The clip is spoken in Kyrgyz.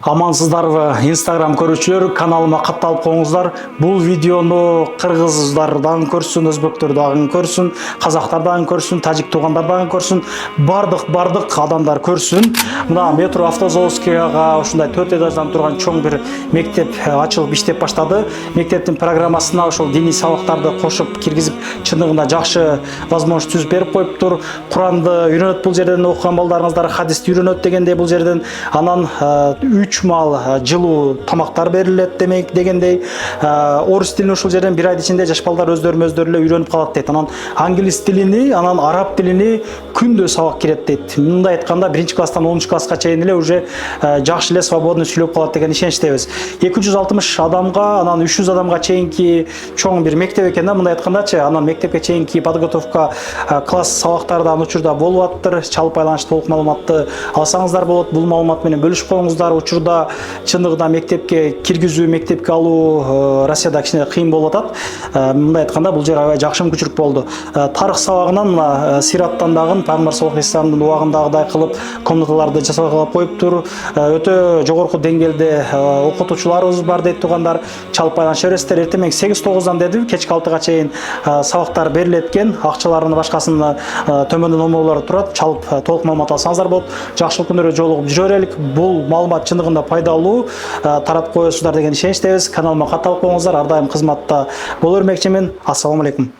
Амансыздарбы, Instagram көрүүчүлөр, каналыма катталып коюңуздар. Бул видеону кыргыздардан көрсүн, өзбектер дагы көрсүн, казактар дагы көрсүн, тажик туугандар дагы көрсүн, бардык адамдар көрсүн. Мына метро Автозаводскийга ушундай 4 этаждан турган чоң бир мектеп ачылып иштеп баштады. Мектептин программасына ошол диний сабактарды кошуп киргизип, чындыгында жакшы возможность түзүп берип коюптур. Куранды үйрөнөт бул жерден окуган балдарыңыздар, хадисти үйрөнөт дегендей бул жерден. Анан 3 мал жылуу тамактар берилет демек дегендей. Орус тилин ушул жерден 1 ай ичинде жаш балдар өздөрү эле үйрөнүп калат дейт. Анан англис тилини, анан араб тилини күндө сабак кирет дейт. Мындай айтканда 1-класстан 10-класска чейин эле уже жакшы эле свободный сүйлөп калат деген ишеничтебиз. 260 адамга, анан 300 адамга чейинки чоң бир мектеп экен да, мындай айткандачы. Анан мектепке чейинки подготовка класс сабактары да учурда болуп аттыр. Чалып байланыштуу толук маалыматты алсаңыздар болот. Бул маалымат менен бөлүшүп коюңуздар. Учурда чындыгында мектепке киргизүү, мектепке алуу Россияда кичине кыйын болуп атат. Мындай айтканда бул жер аябай жакшы мүмкүнчүлүк болду. Тарых сабагынан мына Сираттан дагы Пайгамбар саллаллаху алейхи вассаламдын убагындагыдай кылып комнаталарды жасап коюптур. Өтө жогорку деңгээлде окутуучуларыбыз бар дейт туугандар. Чалып байланыша бересиздер. Эртең 8-9-дан дедим, кечки 6-га чейин сабактар берилет экен. Акчаларын башкасын төмөндө номерлору турат. Чалып толук маалымат алсаңыздар болот. Жакшылык күндөрү жолугуп жүрө берелик. Бул маалымат чындыгында пайдалуу, таратып коесуздар деген ишеничтебиз. Каналыма катталып коюңуздар. Ар дайым кызматта боло бермекчимин. Ассаламу алейкум.